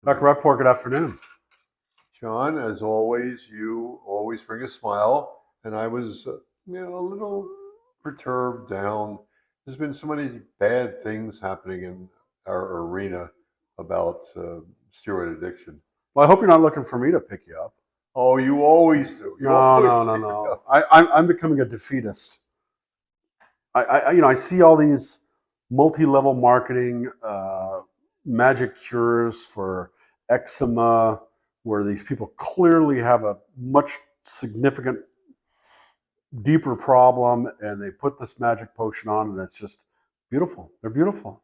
Dr. Rapaport, good afternoon. John, as always, you always bring a smile, and I was, a little perturbed, down. There's been so many bad things happening in our arena about steroid addiction. Well, I hope you're not looking for me to pick you up. Oh, you always do. You No. always pick me No. up. I'm becoming a defeatist. I see all these multi-level marketing, magic cures for eczema, where these people clearly have a much significant, deeper problem, and they put this magic potion on, and it's just beautiful. They're beautiful,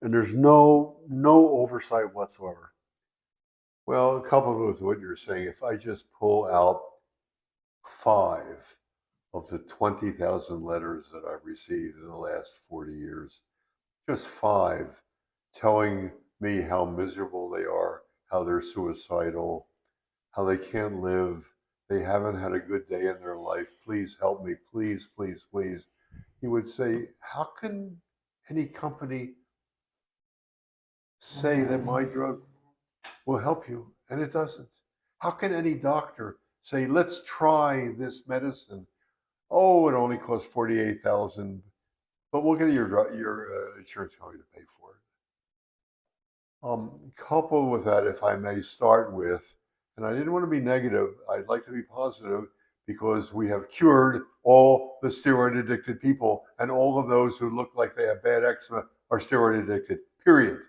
and there's no oversight whatsoever. Well, coupled with what you're saying, if I just pull out 5 of the 20,000 letters that I've received in the last 40 years, just 5 telling me how miserable they are, how they're suicidal, how they can't live, they haven't had a good day in their life, please help me, please, please, please. He would say, how can any company say that my drug will help you and it doesn't? How can any doctor say, let's try this medicine? Oh, it only costs $48,000, but we'll get your insurance company to pay for it. Coupled with that, if I may start with, and I didn't want to be negative, I'd like to be positive, because we have cured all the steroid addicted people, and all of those who look like they have bad eczema are steroid addicted, period.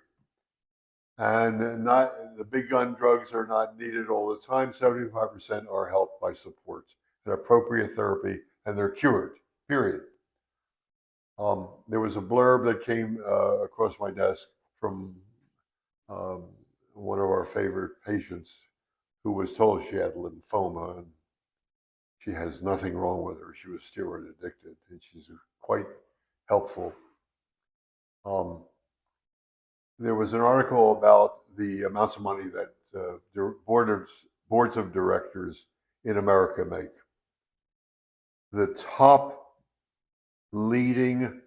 And not the big gun drugs are not needed all the time. 75% are helped by support and appropriate therapy, and they're cured, period. There was a blurb that came across my desk from one of our favorite patients who was told she had lymphoma and she has nothing wrong with her. She was steroid addicted, and she's quite helpful. There was an article about the amounts of money that boards of directors in America make. The top leading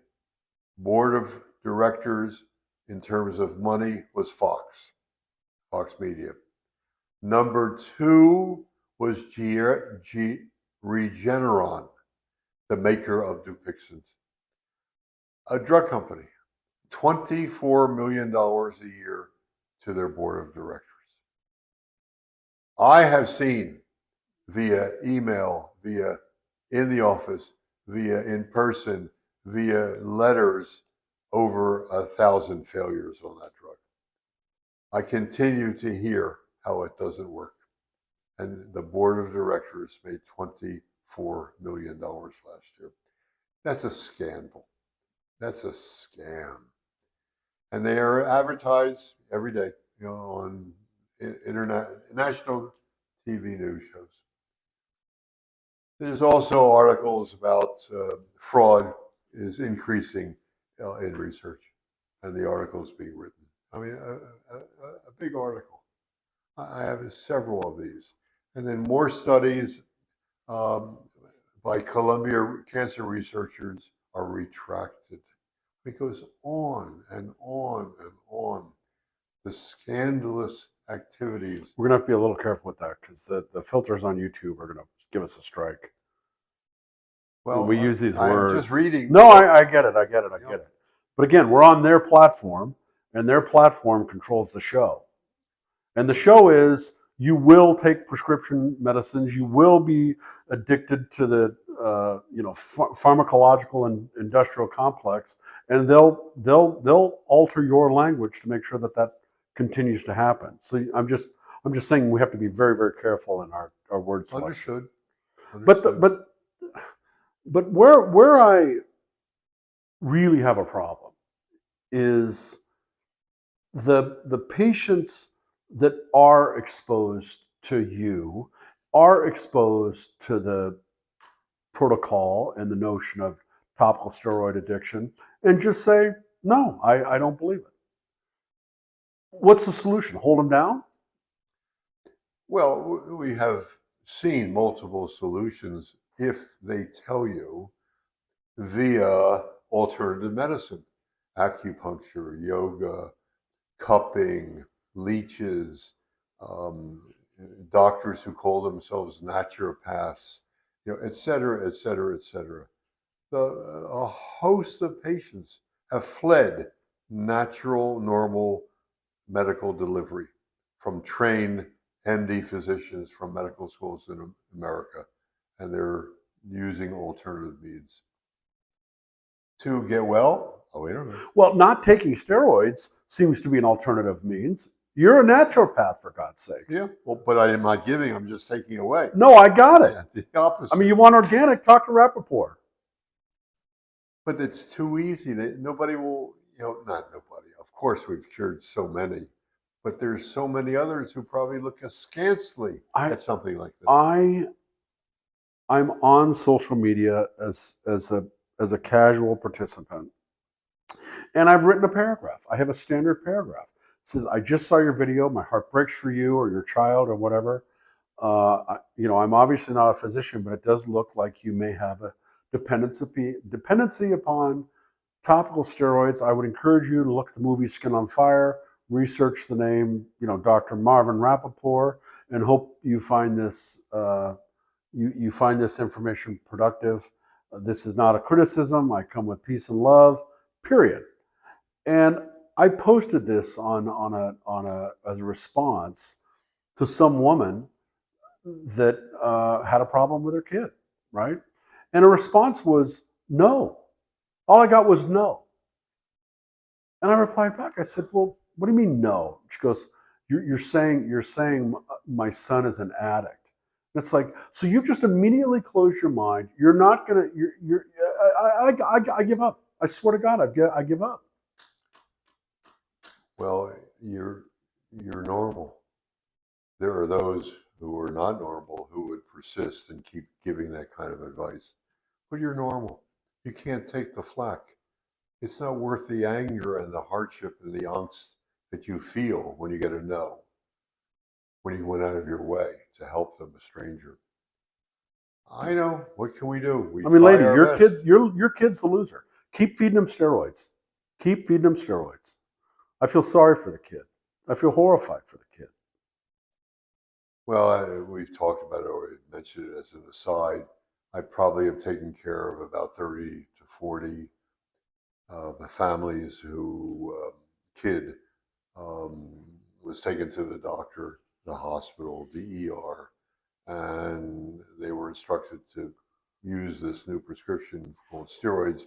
board of directors in terms of money was Fox Media. Number 2 was Regeneron, the maker of Dupixent, a drug company. $24 million a year to their board of directors. I have seen via email, via in the office, via in person, via letters, over 1,000 failures on that drug. I continue to hear how it doesn't work. And the board of directors made $24 million last year. That's a scandal. That's a scam. And they are advertised every day, on national TV news shows. There's also articles about fraud is increasing in research, and the articles being written. I mean, a big article. I have several of these. And then more studies by Columbia cancer researchers are retracted. It goes on and on and on. The scandalous activities. We're going to have to be a little careful with that, because the filters on YouTube are going to give us a strike. Well, we use these words. I'm just reading. No, I get it. I get it. But again, we're on their platform, and their platform controls the show. And the show is, you will take prescription medicines. You will be addicted to the pharmacological and industrial complex, and they'll alter your language to make sure that continues to happen. So I'm just saying we have to be very, very careful in our word selection. Understood. But where I really have a problem is the patients that are exposed to you are exposed to the protocol and the notion of topical steroid addiction, and just say, no, I don't believe it. What's the solution? Hold them down? Well, we have seen multiple solutions if they tell you via alternative medicine, acupuncture, yoga, cupping, leeches, um, doctors who call themselves naturopaths, et cetera, et cetera, et cetera. A host of patients have fled natural, normal medical delivery from trained MD physicians from medical schools in America, and they're using alternative means to get well. Oh, wait a minute. Well, not taking steroids seems to be an alternative means. You're a naturopath, for God's sakes. Yeah, well, but I'm not giving, I'm just taking away. No, I got it. Yeah, the opposite. I mean, you want organic, talk to Rapaport. But it's too easy. Nobody will, not nobody. Of course, we've cured so many, but there's so many others who probably look askance at something like this. I'm on social media as a casual participant, and I've written a paragraph. I have a standard paragraph. It says, "I just saw your video. My heart breaks for you or your child or whatever. I'm obviously not a physician, but it does look like you may have a dependency upon topical steroids. I would encourage you to look at the movie Skin on Fire, research the name, Dr. Marvin Rapaport, and hope you find this you find this information productive. This is not a criticism. I come with peace and love. Period." And I posted this as a response to some woman that had a problem with her kid, right? And her response was no. All I got was no. And I replied back. I said, "Well, what do you mean no?" She goes, "You're saying my son is an addict." And it's like, so you've just immediately closed your mind. You're not gonna. I give up. I swear to God, I give up. Well, you're normal. There are those who are not normal who would persist and keep giving that kind of advice. But you're normal. You can't take the flack. It's not worth the anger and the hardship and the angst that you feel when you get a no, when you went out of your way to help them, a stranger. I know. What can we do? Lady, your kid's the loser. Keep feeding him steroids. Keep feeding him steroids. I feel sorry for the kid. I feel horrified for the kid. Well, we've talked about it already, mentioned it as an aside. I probably have taken care of about 30 to 40 families who kid was taken to the doctor, the hospital, the ER, and they were instructed to use this new prescription called steroids,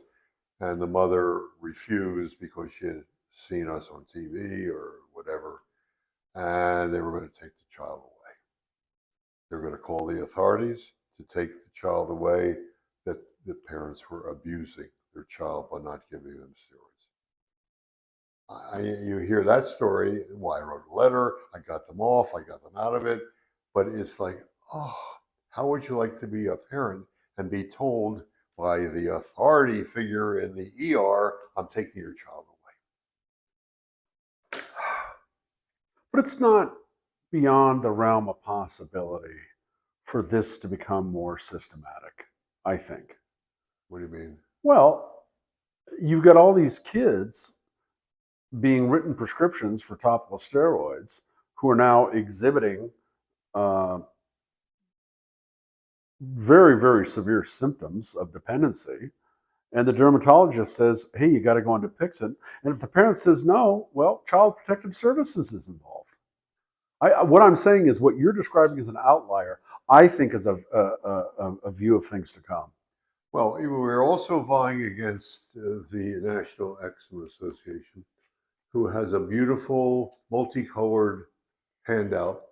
and the mother refused because she had seen us on TV or whatever, and they were going to take the child away. They're going to call the authorities to take the child away, that the parents were abusing their child by not giving them steroids. You hear that story. Well, I wrote a letter. I got them off. I got them out of it. But it's like, oh, how would you like to be a parent and be told by the authority figure in the ER, "I'm taking your child away"? But it's not beyond the realm of possibility for this to become more systematic, I think. What do you mean? Well, you've got all these kids being written prescriptions for topical steroids who are now exhibiting very, very severe symptoms of dependency. And the dermatologist says, "Hey, you got to go on Dupixent." And if the parent says no, well, Child Protective Services is involved. What I'm saying is what you're describing as an outlier, I think is a view of things to come. Well, we're also vying against the National Eczema Association, who has a beautiful multicolored handout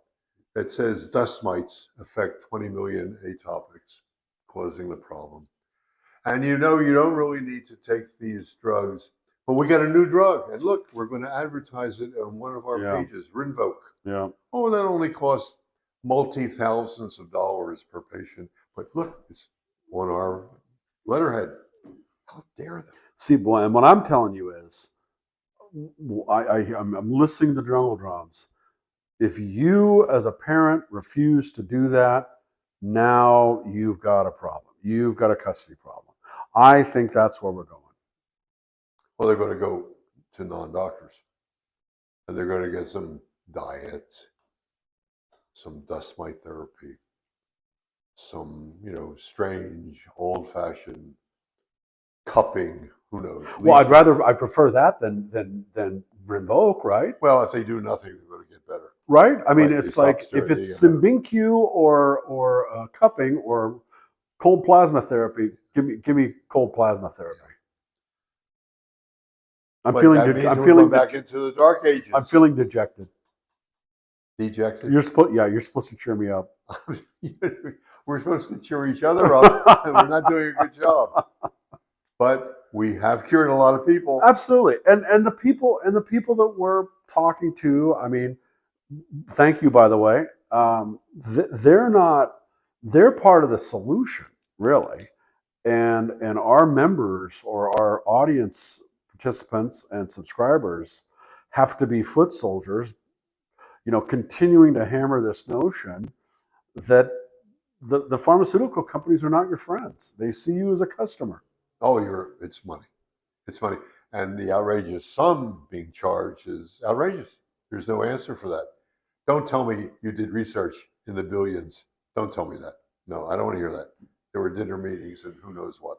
that says dust mites affect 20 million atopics, causing the problem. And you don't really need to take these drugs, but we got a new drug. And look, we're going to advertise it on one of our pages, Rinvoq. Yeah. Oh, that only costs multi-thousands of dollars per patient. But look, it's on our letterhead. How dare they? See, boy, and what I'm telling you is, I'm listening to the jungle drums. If you, as a parent, refuse to do that, now you've got a problem. You've got a custody problem. I think that's where we're going. Well, they're going to go to non-doctors, and they're going to get some diet, some dust mite therapy, some, strange, old-fashioned cupping, who knows? Well, Leeching. I prefer that than Rinvoq, right? Well, if they do nothing, they're going to get better. Right? I mean, Right? They it's stop like if steroid, they it's get better. Simbincu or cupping or cold plasma therapy, give me cold plasma therapy. I'm But that means we're going back into the dark ages. I'm feeling dejected. Dejected? You're supposed to cheer me up. We're supposed to cheer each other up, and we're not doing a good job. But we have cured a lot of people. Absolutely. And the people that we're talking to, I mean, thank you, by the way. They're part of the solution, really. And our members or our audience participants and subscribers have to be foot soldiers, continuing to hammer this notion that the pharmaceutical companies are not your friends. They see you as a customer. Oh, it's money. It's money. And the outrageous sum being charged is outrageous. There's no answer for that. Don't tell me you did research in the billions. Don't tell me that. No, I don't want to hear that. There were dinner meetings and who knows what.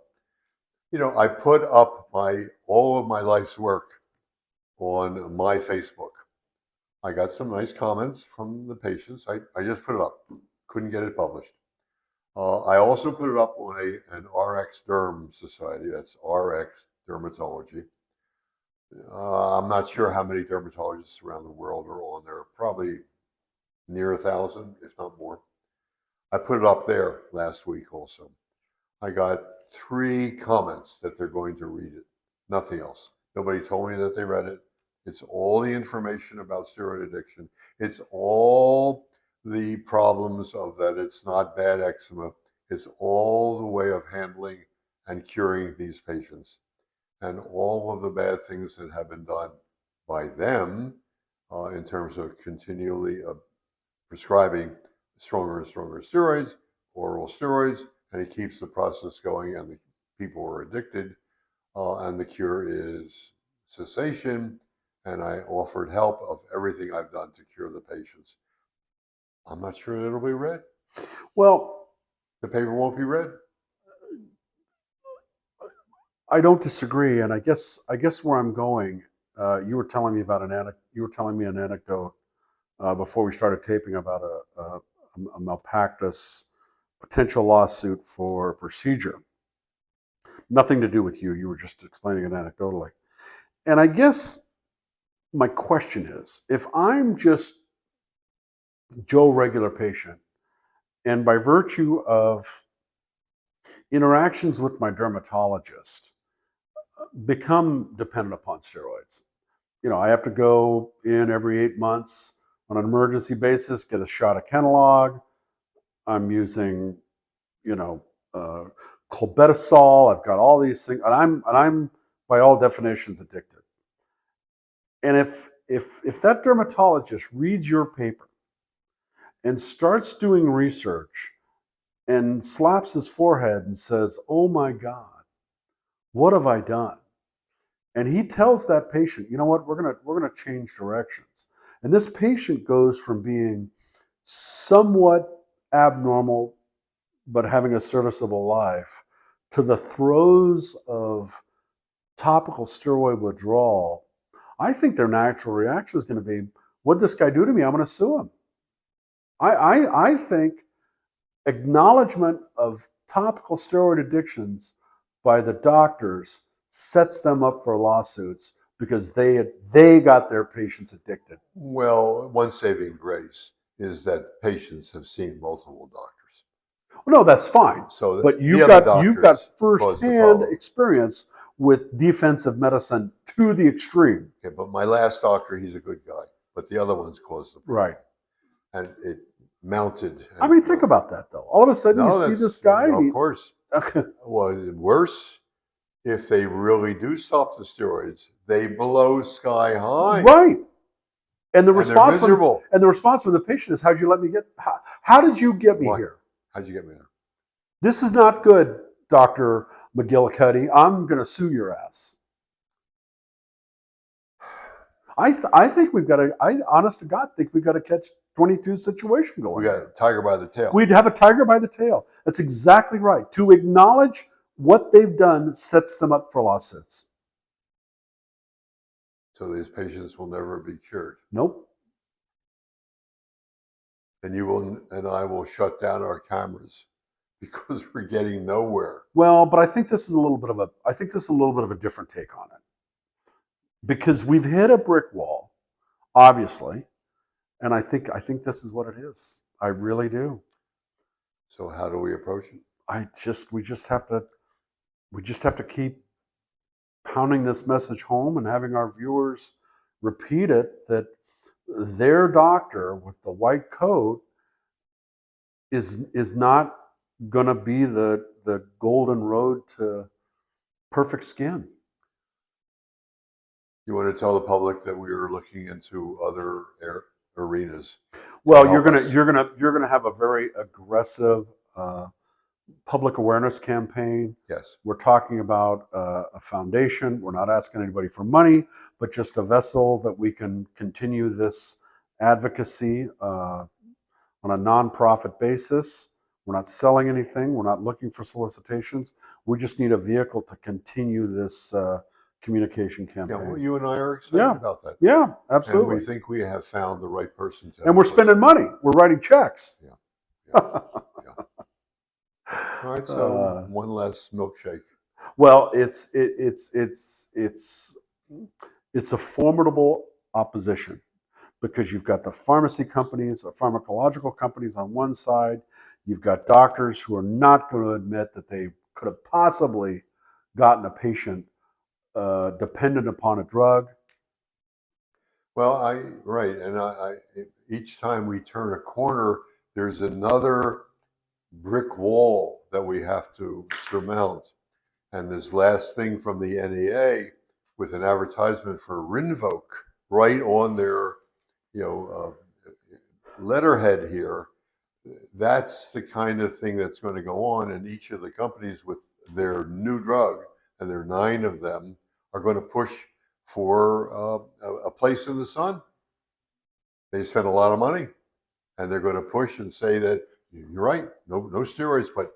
I put up all of my life's work on my Facebook. I got some nice comments from the patients. I just put it up. Couldn't get it published. I also put it up on an RX Derm Society. That's RX Dermatology. I'm not sure how many dermatologists around the world are on there. Probably near 1,000, if not more. I put it up there last week also. I got 3 comments that they're going to read it. Nothing else. Nobody told me that they read it. It's all the information about steroid addiction. It's all the problems of that it's not bad eczema. It's all the way of handling and curing these patients. And all of the bad things that have been done by them in terms of continually prescribing stronger and stronger steroids, oral steroids, and it keeps the process going, and the people are addicted, and the cure is cessation. And I offered help of everything I've done to cure the patients. I'm not sure it'll be read. Well, the paper won't be read. I don't disagree, and I guess where I'm going, you were telling me an anecdote before we started taping about a malpractice potential lawsuit for procedure. Nothing to do with you. You were just explaining it anecdotally. And I guess my question is, if I'm just Joe regular patient, and by virtue of interactions with my dermatologist, become dependent upon steroids. I have to go in every 8 months on an emergency basis, get a shot of Kenalog. I'm using, clobetasol. I've got all these things, and I'm by all definitions addicted. And if that dermatologist reads your paper and starts doing research and slaps his forehead and says, "Oh my God, what have I done?" And he tells that patient, "You know what? We're gonna change directions." And this patient goes from being somewhat abnormal but having a serviceable life to the throes of topical steroid withdrawal. I think their natural reaction is going to be, "What'd this guy do to me? I'm going to sue him." I think acknowledgement of topical steroid addictions by the doctors sets them up for lawsuits because they got their patients addicted. Well, one saving grace is that patients have seen multiple doctors. Well, no, that's fine. So but you've got firsthand experience with defensive medicine to the extreme. Okay, but my last doctor, he's a good guy, but the other ones caused the problem. Right. And it mounted. I mean, think about that, though. All of a sudden, you see this guy. Of course. Well, worse, if they really do stop the steroids, they blow sky high. Right. And the response from the patient is, "How'd you let me get? How did you get me here? How'd you get me there? This is not good, Dr. McGillicuddy. I'm going to sue your ass." I think we've got to. I honest to God think we've got a catch 22 situation going. We got a tiger by the tail. We'd have a tiger by the tail. That's exactly right. To acknowledge what they've done sets them up for lawsuits. So these patients will never be cured. Nope. And you will, and I will shut down our cameras because we're getting nowhere. Well, but I think this is a little bit of a different take on it, because we've hit a brick wall, obviously, and I think this is what it is. I really do. So how do we approach it? We just have to keep pounding this message home and having our viewers repeat it, that their doctor with the white coat is not going to be the golden road to perfect skin. You want to tell the public that we are looking into other arenas? Well, you're gonna have a very aggressive public awareness campaign. Yes. We're talking about a foundation. We're not asking anybody for money, but just a vessel that we can continue this advocacy on a nonprofit basis. We're not selling anything. We're not looking for solicitations. We just need a vehicle to continue this communication campaign. Yeah, well, you and I are excited about that. Yeah, absolutely. And we think we have found the right person to. And we're spending money. We're writing checks. Yeah. All right, so one less milkshake. Well, it's a formidable opposition, because you've got the pharmacy companies, the pharmacological companies on one side. You've got doctors who are not going to admit that they could have possibly gotten a patient dependent upon a drug. Well, and each time we turn a corner, there's another brick wall that we have to surmount. And this last thing from the NEA with an advertisement for Rinvoq right on their, letterhead here. That's the kind of thing that's going to go on, and each of the companies with their new drug, and there are 9 of them, are going to push for a place in the sun. They spend a lot of money, and they're going to push and say that you're right, no steroids, but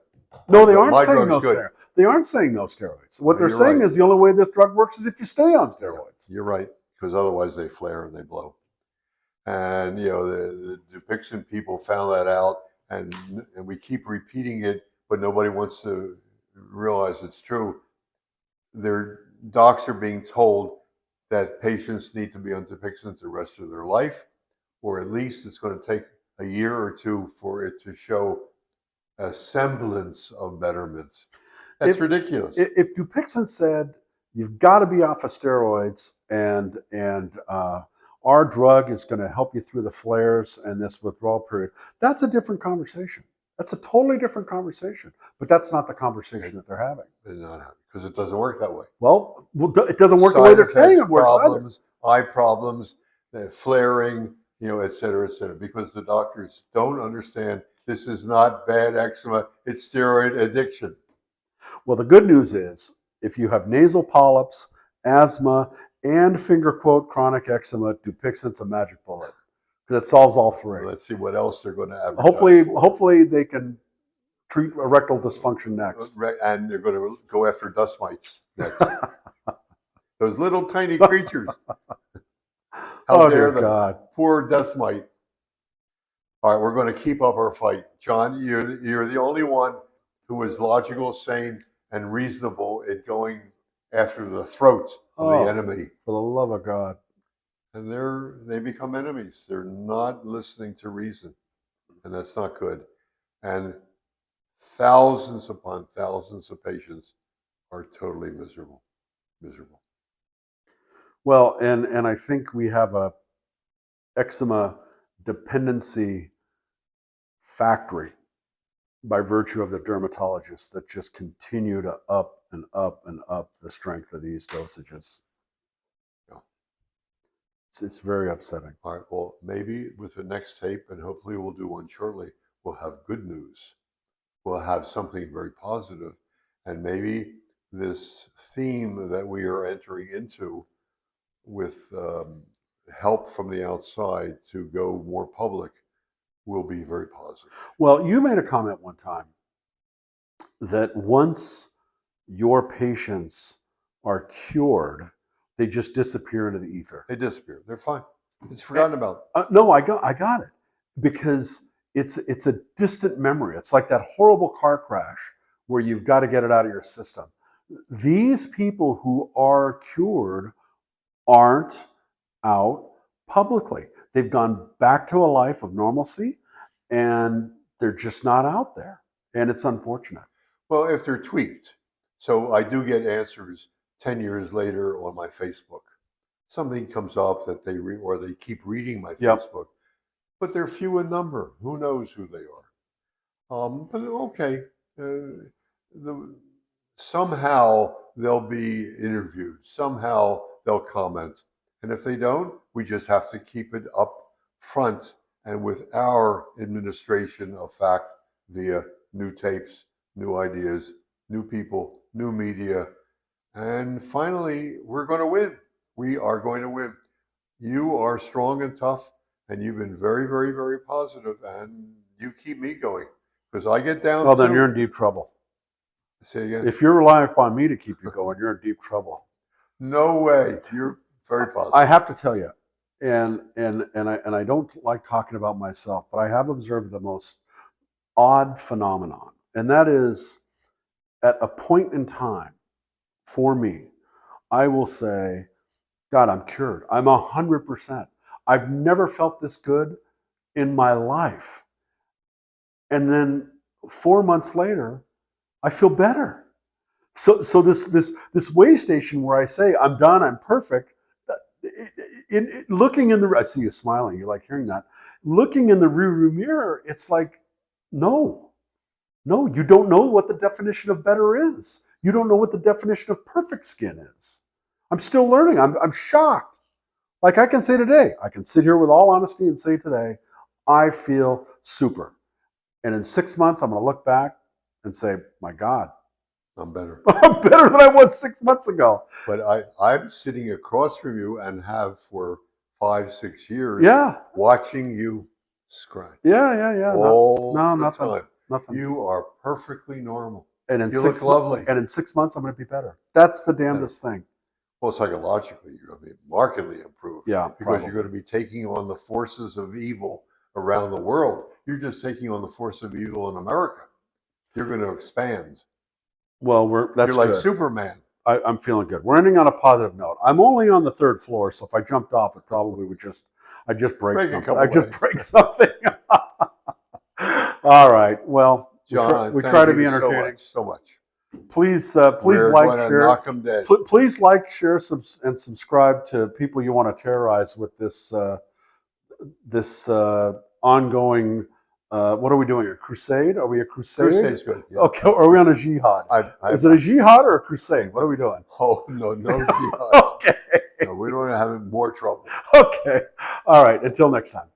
no, they aren't saying no steroids. They aren't saying no steroids. What they're saying is the only way this drug works is if you stay on steroids. You're right, because otherwise they flare and they blow. And the Dupixent people found that out, and we keep repeating it, but nobody wants to realize it's true. Their docs are being told that patients need to be on Dupixent the rest of their life, or at least it's going to take a year or 2 for it to show a semblance of betterment. That's ridiculous. If Dupixent said you've got to be off of steroids, and our drug is going to help you through the flares and this withdrawal period, that's a different conversation. That's a totally different conversation. But that's not the conversation that they're having. They're not having, because it doesn't work that way. Well, it doesn't work the way they're saying it works. Problems, eye problems, flaring, et cetera, because the doctors don't understand this is not bad eczema, it's steroid addiction. Well, the good news is, if you have nasal polyps, asthma, and finger quote chronic eczema, Dupixent's a magic bullet. That solves all 3. Well, let's see what else they're going to advertise. Hopefully they can treat erectile dysfunction next. And they're going to go after dust mites next. Those little tiny creatures. How dare them? Poor dust mite. All right, we're going to keep up our fight. John, you're the only one who is logical, sane, and reasonable in going after the throat of the enemy. For the love of God. And they become enemies. They're not listening to reason. And that's not good. And thousands upon thousands of patients are totally miserable. Well, and I think we have a eczema dependency factory by virtue of the dermatologists that just continue to up and up and up the strength of these dosages. Yeah. It's very upsetting. All right, well, maybe with the next tape, and hopefully we'll do one shortly, we'll have good news. We'll have something very positive, and maybe this theme that we are entering into with help from the outside to go more public will be very positive. Well, you made a comment one time that once your patients are cured, they just disappear into the ether. They disappear. They're fine. It's forgotten about. No, I got it, because it's a distant memory. It's like that horrible car crash where you've got to get it out of your system. These people who are cured aren't out publicly. They've gone back to a life of normalcy, and they're just not out there. And it's unfortunate. Well, if they're tweaked. So I do get answers 10 years later on my Facebook. Something comes up that they or they keep reading my Facebook, but they're few in number. Who knows who they are? But okay, somehow they'll be interviewed. Somehow they'll comment. And if they don't, we just have to keep it up front and with our administration of fact via new tapes, new ideas, new people, new media. And finally, we're going to win. We are going to win. You are strong and tough, and you've been very, very, very positive, and you keep me going because I get down. Well, then you're in deep trouble. Say again. If you're relying upon me to keep you going, you're in deep trouble. No way. You're very positive. I have to tell you, and I don't like talking about myself, but I have observed the most odd phenomenon, and that is at a point in time for me, I will say, God, I'm cured. I'm 100%. I've never felt this good in my life. And then 4 months later, I feel better. So this way station where I say I'm done, I'm perfect. Looking in the, I see you smiling. You like hearing that. Looking in the rearview mirror, it's like, no, you don't know what the definition of better is. You don't know what the definition of perfect skin is. I'm still learning. I'm shocked. Like I can say today, I can sit here with all honesty and say today, I feel super. And in 6 months, I'm going to look back and say, my God, I'm better. I'm better than I was 6 months ago. But I'm sitting across from you and have for 5-6 years watching you scratch. Yeah. All the nothing. time. Nothing. You are perfectly normal. And you look lovely. And in 6 months, I'm going to be better. That's the damnedest thing. Well, psychologically, you're going to be markedly improved. Yeah, because you're going to be taking on the forces of evil around the world. You're just taking on the force of evil in America. You're going to expand. Well, you're like good. Superman. I'm feeling good. We're ending on a positive note. I'm only on the 3rd floor, so if I jumped off, it probably would I'd just break something. I'd just break something. All right. Well, John, we try to be entertaining. So much. Please like, share. Knock them dead. Please like, share, and subscribe to people you want to terrorize with this ongoing. What are we doing? A crusade? Are we a crusade? Crusade's good. Yeah. Okay. Are we on a jihad? Is it a jihad or a crusade? What are we doing? Oh no jihad. Okay. No, we don't want to have more trouble. Okay. All right. Until next time.